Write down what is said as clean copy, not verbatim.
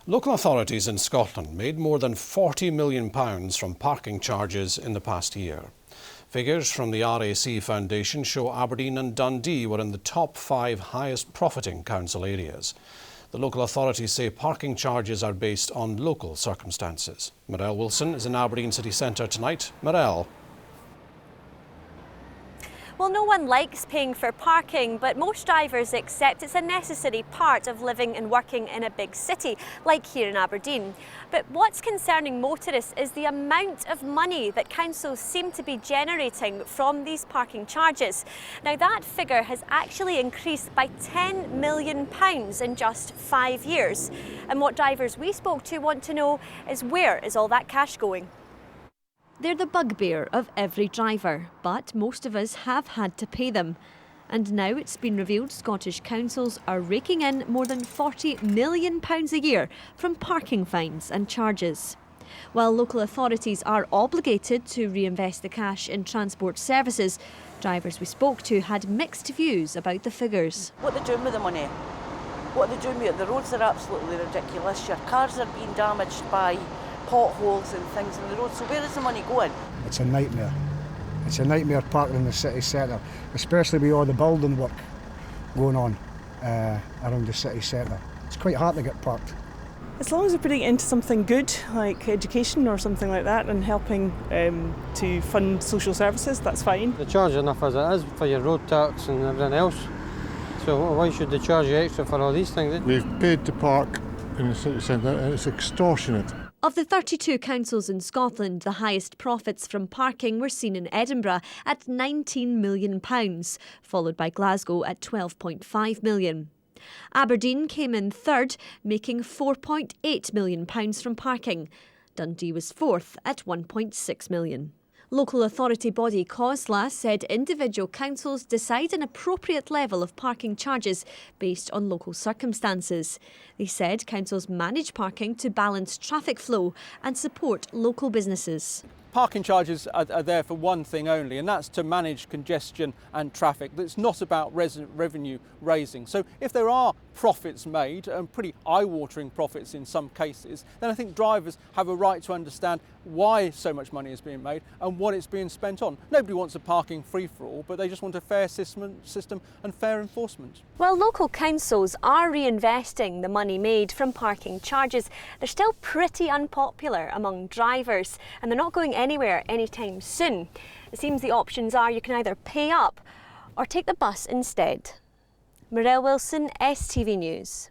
Local authorities in Scotland made more than £40 million from parking charges in the past year. Figures from the RAC Foundation show Aberdeen and Dundee were in the top 5 highest profiting council areas. The local authorities say parking charges are based on local circumstances. Marelle Wilson is in Aberdeen city centre tonight. Marelle. Well, no one likes paying for parking, but most drivers accept it's a necessary part of living and working in a big city, like here in Aberdeen. But what's concerning motorists is the amount of money that councils seem to be generating from these parking charges. Now, that figure has actually increased by £10 million in just 5 years. And what drivers we spoke to want to know is, where is all that cash going? They're the bugbear of every driver, but most of us have had to pay them. And now it's been revealed Scottish councils are raking in more than £40 million a year from parking fines and charges. While local authorities are obligated to reinvest the cash in transport services, drivers we spoke to had mixed views about the figures. What they're doing with the money, what they're doing with it, the roads are absolutely ridiculous. Your cars are being damaged by potholes and things in the road, so where is the money going? It's a nightmare. It's a nightmare parking in the city centre, especially with all the building work going on around the city centre. It's quite hard to get parked. As long as they're putting it into something good, like education or something like that, and helping to fund social services, that's fine. They charge enough as it is for your road tax and everything else, so why should they charge you extra for all these things? We've paid to park in the city centre and it's extortionate. Of the 32 councils in Scotland, the highest profits from parking were seen in Edinburgh at £19 million, followed by Glasgow at £12.5 million. Aberdeen came in third, making £4.8 million from parking. Dundee was fourth at £1.6 million. Local authority body COSLA said individual councils decide an appropriate level of parking charges based on local circumstances. They said councils manage parking to balance traffic flow and support local businesses. Parking charges are there for one thing only, and that's to manage congestion and traffic. It's not about revenue raising. So if there are profits made, and pretty eye-watering profits in some cases, then I think drivers have a right to understand why so much money is being made and what it's being spent on. Nobody wants a parking free-for-all, but they just want a fair system and fair enforcement. While local councils are reinvesting the money made from parking charges, they're still pretty unpopular among drivers, and they're not going anywhere anytime soon. It seems the options are you can either pay up or take the bus instead. Marelle Wilson, STV News.